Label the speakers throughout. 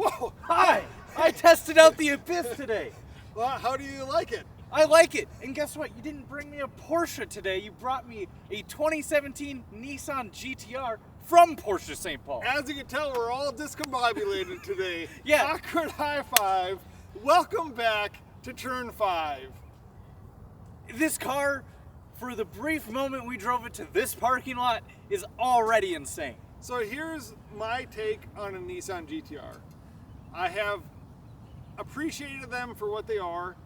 Speaker 1: Whoa!
Speaker 2: Hi! I tested out the Abyss today.
Speaker 1: Well, how do you like it?
Speaker 2: I like it. And guess what? You didn't bring me a Porsche today. You brought me a 2017 Nissan GT-R from Porsche St. Paul.
Speaker 1: As you can tell, we're all discombobulated today.
Speaker 2: Yeah.
Speaker 1: Awkward high five. Welcome back to Turn 5.
Speaker 2: This car, for the brief moment we drove it to this parking lot, is already insane.
Speaker 1: So here's my take on a Nissan GT-R. I have appreciated them for what they are.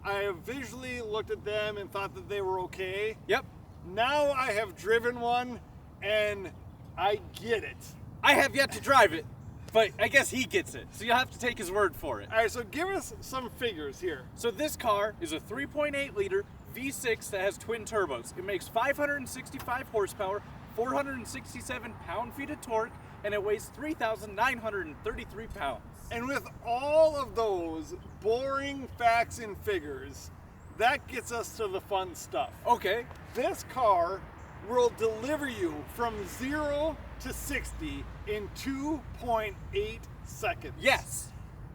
Speaker 1: I have visually looked at them and thought that they were okay.
Speaker 2: Yep.
Speaker 1: Now I have driven one and I get it.
Speaker 2: I have yet to drive it, but I guess he gets it. So you'll have to take his word for it.
Speaker 1: All right, so give us some figures here.
Speaker 2: So this car is a 3.8 liter V6 that has twin turbos. It makes 565 horsepower, 467 pound-feet of torque, and it weighs 3,933 pounds.
Speaker 1: And with all of those boring facts and figures, that gets us to the fun stuff.
Speaker 2: Okay.
Speaker 1: This car will deliver you from 0 to 60 in 2.8 seconds.
Speaker 2: Yes.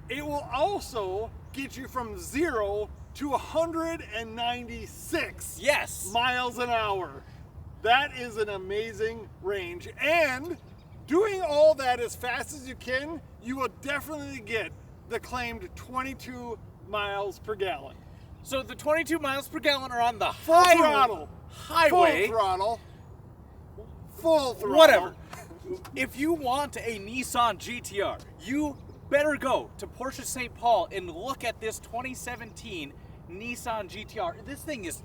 Speaker 1: It will also get you from 0 to 196 miles an hour. That is an amazing range. And doing all that as fast as you can, you will definitely get the claimed 22 miles per gallon.
Speaker 2: So the 22 miles per gallon are on the
Speaker 1: Full throttle.
Speaker 2: highway.
Speaker 1: Full throttle. Full throttle.
Speaker 2: Whatever. If you want a Nissan GT-R, you better go to Porsche St. Paul and look at this 2017 Nissan GT-R. This thing is,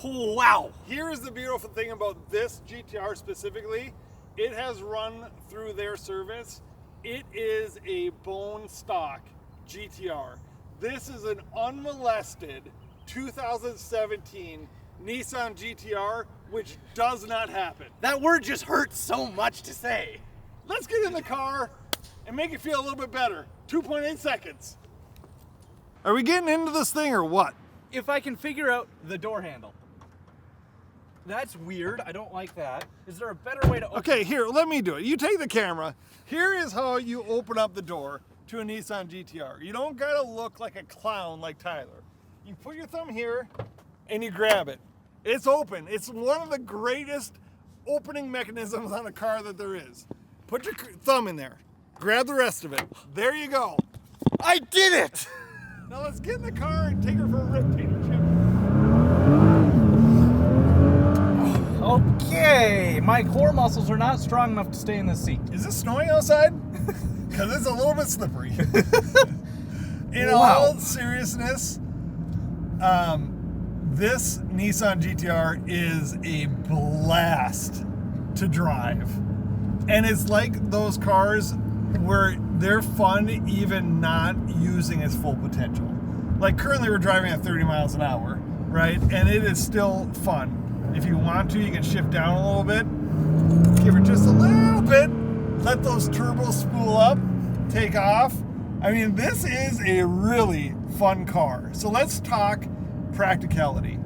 Speaker 2: wow.
Speaker 1: Here is the beautiful thing about this GT-R specifically. It has run through their service. It is a bone stock GT-R. This is an unmolested 2017 Nissan GT-R, which does not happen.
Speaker 2: That word just hurts so much to say.
Speaker 1: Let's get in the car and make it feel a little bit better. 2.8 seconds. Are we getting into this thing or what?
Speaker 2: If I can figure out the door handle. That's weird. I don't like that. Is there a better way to open
Speaker 1: Okay, here, let me do it. You take the camera. Here is how you open up the door to a Nissan GT-R. You don't gotta look like a clown like Tyler. You put your thumb here and you grab it. It's open. It's one of the greatest opening mechanisms on a car that there is. Put your thumb in there. Grab the rest of it. There you go.
Speaker 2: I did it!
Speaker 1: Now let's get in the car and take her for a rip, Peter Chip.
Speaker 2: Okay, my core muscles are not strong enough to stay in this seat.
Speaker 1: Is it snowing outside? Because it's a little bit slippery. In all seriousness, this Nissan GT-R is a blast to drive. And it's like those cars where they're fun even not using its full potential. Like currently we're driving at 30 miles an hour, right? And it is still fun. If you want to, you can shift down a little bit, give her just a little bit, let those turbos spool up, take off. I mean, this is a really fun car. So let's talk practicality.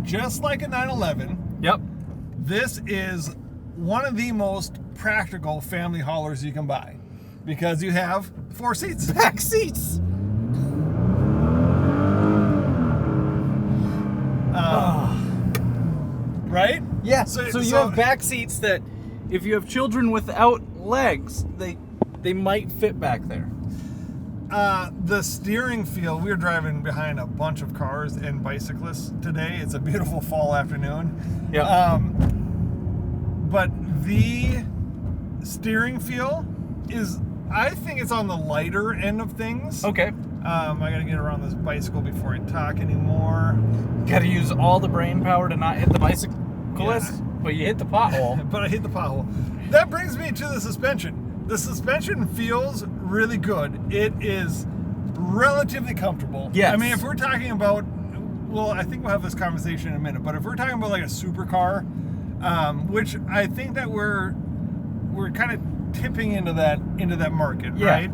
Speaker 1: Just like a 911,
Speaker 2: Yep.
Speaker 1: this is one of the most practical family haulers you can buy because you have 4 seats.
Speaker 2: Back seats!
Speaker 1: Right?
Speaker 2: Yeah, so you have back seats that, if you have children without legs, they might fit back there.
Speaker 1: The steering feel, we were driving behind a bunch of cars and bicyclists today. It's a beautiful fall afternoon.
Speaker 2: Yeah.
Speaker 1: But the steering feel is, I think it's on the lighter end of things.
Speaker 2: Okay.
Speaker 1: I gotta get around this bicycle before I talk anymore.
Speaker 2: Gotta use all the brain power to not hit the bicyclist, but you hit the pothole.
Speaker 1: But I hit the pothole. That brings me to the suspension. The suspension feels really good. It is relatively comfortable.
Speaker 2: Yes.
Speaker 1: I mean, if we're talking about, well, I think we'll have this conversation in a minute, but if we're talking about like a supercar, which I think that we're kind of tipping into that market, right?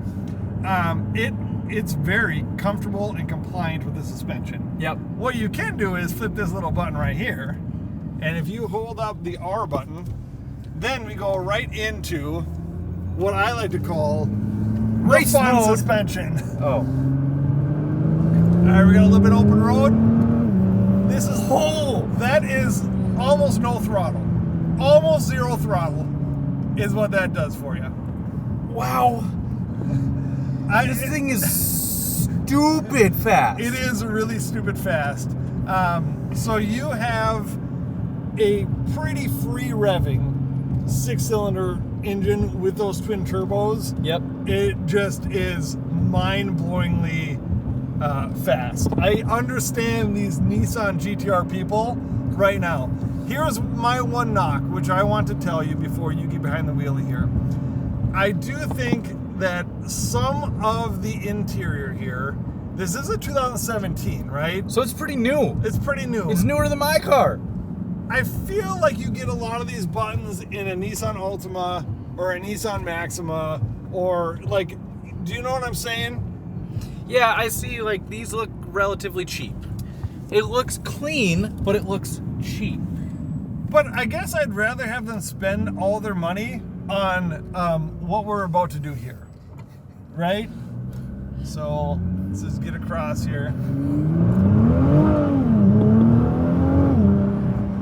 Speaker 1: It's very comfortable and compliant with the suspension.
Speaker 2: Yep.
Speaker 1: What you can do is flip this little button right here, and if you hold up the R button, then we go right into what I like to call
Speaker 2: Race
Speaker 1: the fun
Speaker 2: mode.
Speaker 1: suspension.
Speaker 2: Oh.
Speaker 1: All right, we got a little bit of open road. This is that is almost no throttle, almost zero throttle, is what that does for you.
Speaker 2: Wow. This thing is stupid fast.
Speaker 1: It is really stupid fast. So you have a pretty free revving 6-cylinder engine with those twin turbos.
Speaker 2: Yep.
Speaker 1: It just is mind-blowingly fast. I understand these Nissan GT-R people right now. Here's my one knock, which I want to tell you before you get behind the wheel here. I do think that some of the interior here, this is a 2017, right?
Speaker 2: So it's pretty new.
Speaker 1: It's pretty new.
Speaker 2: It's newer than my car.
Speaker 1: I feel like you get a lot of these buttons in a Nissan Altima or a Nissan Maxima, or like, do you know what I'm saying?
Speaker 2: Yeah, I see, like, these look relatively cheap. It looks clean, but it looks cheap.
Speaker 1: But I guess I'd rather have them spend all their money on what we're about to do here, right? So let's just get across here.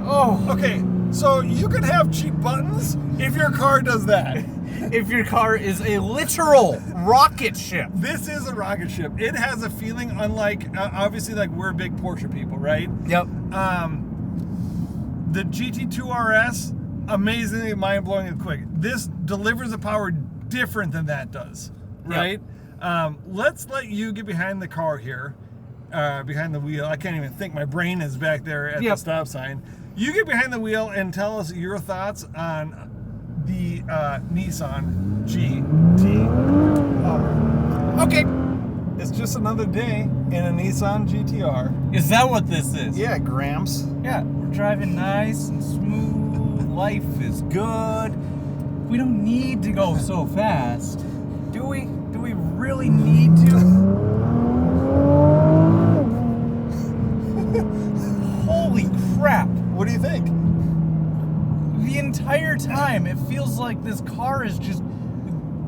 Speaker 1: Oh, okay. So you can have cheap buttons if your car does that.
Speaker 2: If your car is a literal rocket ship.
Speaker 1: This is a rocket ship. It has a feeling unlike, obviously, like we're big Porsche people, right?
Speaker 2: Yep.
Speaker 1: The GT2 RS, amazingly mind-blowingly quick. This delivers the power different than that does, right? Yep. Let's let you get behind the car here, behind the wheel. I can't even think. My brain is back there at the stop sign. You get behind the wheel and tell us your thoughts on the Nissan GT-R.
Speaker 2: Okay.
Speaker 1: It's just another day in a Nissan GT-R.
Speaker 2: Is that what this is?
Speaker 1: Yeah, Gramps.
Speaker 2: Yeah, we're driving nice and smooth. Life is good. We don't need to go so fast. Do we? Do we really need to? Holy crap.
Speaker 1: What do you think?
Speaker 2: The entire time, it feels like this car is just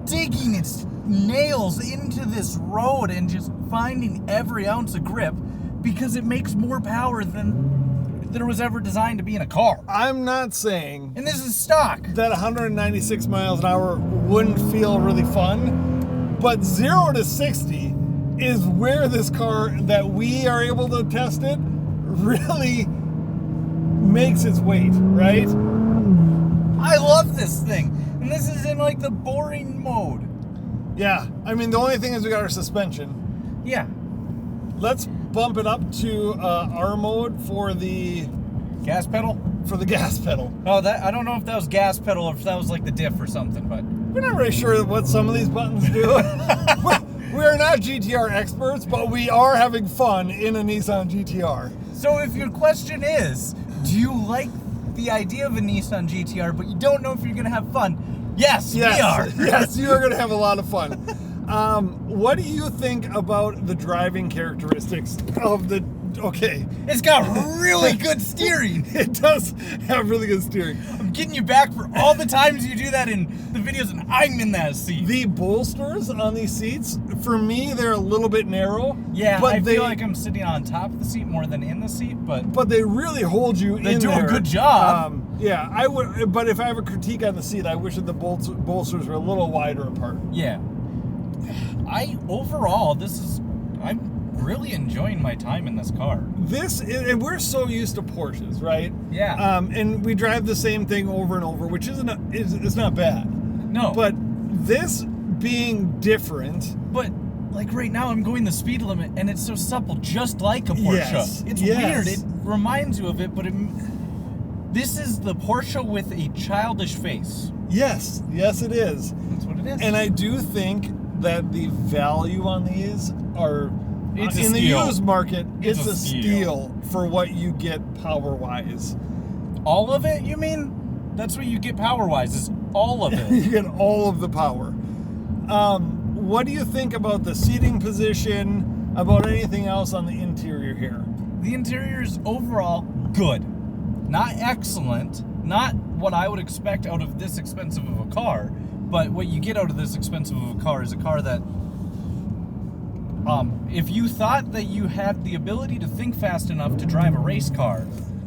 Speaker 2: digging its nails into this road and just finding every ounce of grip because it makes more power than was ever designed to be in a car.
Speaker 1: I'm not saying
Speaker 2: And this is stock.
Speaker 1: that 196 miles an hour wouldn't feel really fun, but 0 to 60 is where this car that we are able to test it really makes its weight, right?
Speaker 2: I love this thing. And this is in like the boring mode.
Speaker 1: Yeah, I mean, the only thing is we got our suspension.
Speaker 2: Yeah.
Speaker 1: Let's bump it up to R mode for the
Speaker 2: Gas pedal?
Speaker 1: gas pedal.
Speaker 2: Oh, that I don't know if that was gas pedal or if that was like the diff or something, but
Speaker 1: We're not really sure what some of these buttons do. We are not GTR experts, but we are having fun in a Nissan GT-R.
Speaker 2: so if your question is, do you like the idea of a Nissan GT-R, but you don't know if you're gonna have fun? Yes, we are.
Speaker 1: Yes, you are going to have a lot of fun. What do you think about the driving characteristics of the... Okay.
Speaker 2: It's got really good steering.
Speaker 1: It does have really good steering.
Speaker 2: I'm getting you back for all the times you do that in the videos and I'm in that seat.
Speaker 1: The bolsters on these seats, for me, they're a little bit narrow.
Speaker 2: Yeah,
Speaker 1: but
Speaker 2: I feel like I'm sitting on top of the seat more than in the seat, but
Speaker 1: they really hold you in there.
Speaker 2: they do a good job.
Speaker 1: Yeah, I would. But if I have a critique on the seat, I wish that the bolsters were a little wider apart.
Speaker 2: Yeah. I'm really enjoying my time in this car.
Speaker 1: And we're so used to Porsches, right?
Speaker 2: Yeah.
Speaker 1: And we drive the same thing over and over, which it's not bad.
Speaker 2: No.
Speaker 1: But this being different.
Speaker 2: But like right now, I'm going the speed limit, and it's so supple, just like a Porsche.
Speaker 1: Yes,
Speaker 2: It's
Speaker 1: yes.
Speaker 2: weird. It reminds you of it, but this is the Porsche with a childish face.
Speaker 1: Yes, it is.
Speaker 2: That's what it is.
Speaker 1: And I do think that the value on these are
Speaker 2: It's a
Speaker 1: in the
Speaker 2: steal.
Speaker 1: used market. It's a
Speaker 2: steal.
Speaker 1: steal for what you get power-wise.
Speaker 2: All of it, you mean? That's what you get power-wise, is all of it.
Speaker 1: You get all of the power. What do you think about the seating position? About anything else on the interior here?
Speaker 2: The interior is overall good. Not excellent. Not what I would expect out of this expensive of a car. But what you get out of this expensive of a car is a car that, if you thought that you had the ability to think fast enough to drive a race car,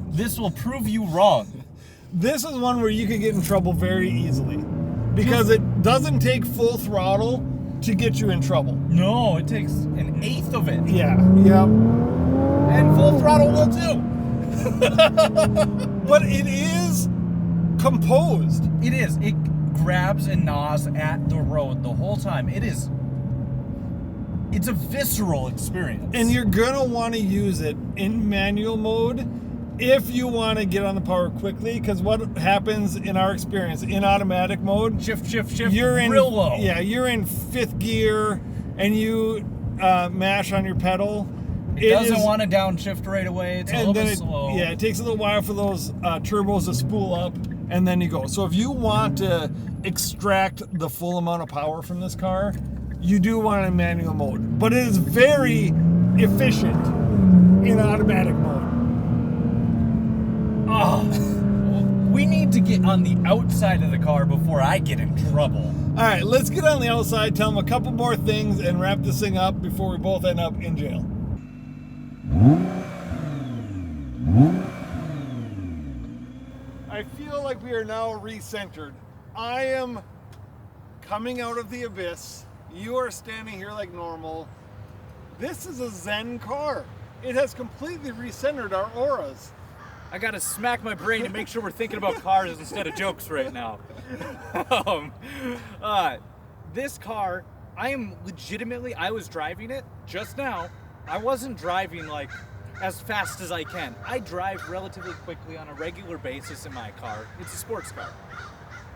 Speaker 2: this will prove you wrong.
Speaker 1: This is one where you can get in trouble very easily because it doesn't take full throttle to get you in trouble.
Speaker 2: No, it takes an eighth of it.
Speaker 1: Yeah, yep.
Speaker 2: And full throttle will too.
Speaker 1: But it is composed.
Speaker 2: It is. It grabs and gnaws at the road the whole time. It's a visceral experience.
Speaker 1: And you're gonna want to use it in manual mode if you want to get on the power quickly, because what happens in our experience in automatic mode,
Speaker 2: shift,
Speaker 1: you're in
Speaker 2: real low.
Speaker 1: Yeah, you're in 5th gear and you mash on your pedal.
Speaker 2: It doesn't want to downshift right away. It's a little bit slow.
Speaker 1: Yeah, it takes a little while for those turbos to spool up, and then you go. So if you want to extract the full amount of power from this car, you do want it in manual mode. But it is very efficient in automatic mode.
Speaker 2: Oh, we need to get on the outside of the car before I get in trouble.
Speaker 1: All right, let's get on the outside, tell them a couple more things, and wrap this thing up before we both end up in jail. I feel like we are now recentered. I am coming out of the abyss. You are standing here like normal. This is a Zen car. It has completely recentered our auras.
Speaker 2: I gotta smack my brain to make sure we're thinking about cars instead of jokes right now. This car, I was driving it just now. I wasn't driving like as fast as I can. I drive relatively quickly on a regular basis in my car. It's a sports car.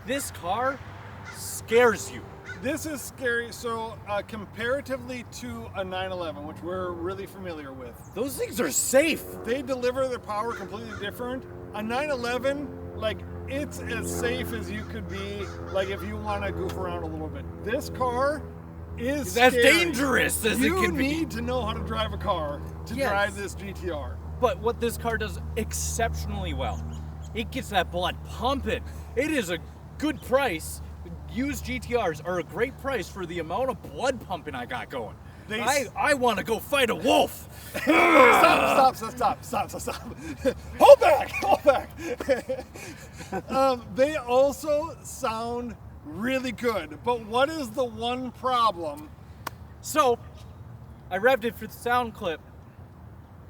Speaker 2: This car scares you.
Speaker 1: This is scary. So comparatively to a 911, which we're really familiar with,
Speaker 2: those things are safe.
Speaker 1: They deliver their power completely different. A 911, like, it's as safe as you could be, like, if you want to goof around a little bit. This car is
Speaker 2: as
Speaker 1: scary.
Speaker 2: dangerous as it can be.
Speaker 1: You need to know how to drive a car to drive this GT-R.
Speaker 2: But what this car does exceptionally well, it gets that blood pumping. It is a good price. Used GT-Rs are a great price for the amount of blood pumping I got going. I want to go fight a wolf.
Speaker 1: Stop. Hold back. They also sound really good, but what is the one problem?
Speaker 2: So, I revved it for the sound clip.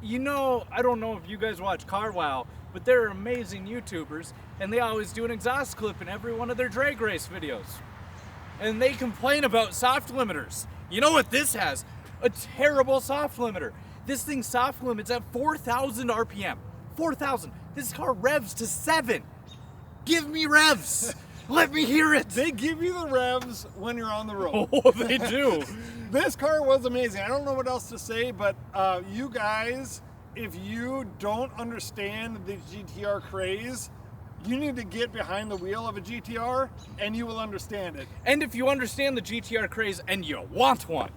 Speaker 2: You know, I don't know if you guys watch CarWow, but they're amazing YouTubers, and they always do an exhaust clip in every one of their drag race videos. And they complain about soft limiters. You know what this has? A terrible soft limiter. This thing soft limits at 4,000 RPM. 4,000. This car revs to 7. Give me revs. Let me hear it.
Speaker 1: They give you the revs when you're on the road.
Speaker 2: Oh, they do.
Speaker 1: This car was amazing. I don't know what else to say, but you guys, if you don't understand the GT-R craze, you need to get behind the wheel of a GT-R and you will understand it.
Speaker 2: And if you understand the GT-R craze and you want one,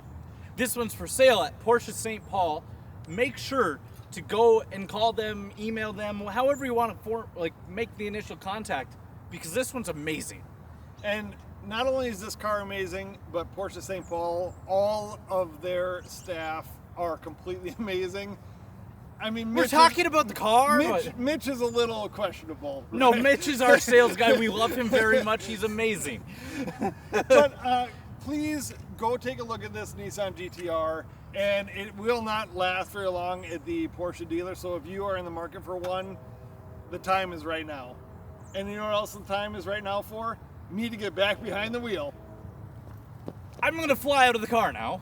Speaker 2: this one's for sale at Porsche St. Paul. Make sure to go and call them, email them, however you want to make the initial contact, because this one's amazing.
Speaker 1: And not only is this car amazing, but Porsche St. Paul, all of their staff are completely amazing. I mean,
Speaker 2: we're talking about the car.
Speaker 1: Mitch is a little questionable. Right?
Speaker 2: No, Mitch is our sales guy. We love him very much. He's amazing.
Speaker 1: But please go take a look at this Nissan GT-R, and it will not last very long at the Porsche dealer. So if you are in the market for one, the time is right now. And you know what else the time is right now for? Me to get back behind the wheel.
Speaker 2: I'm going to fly out of the car now.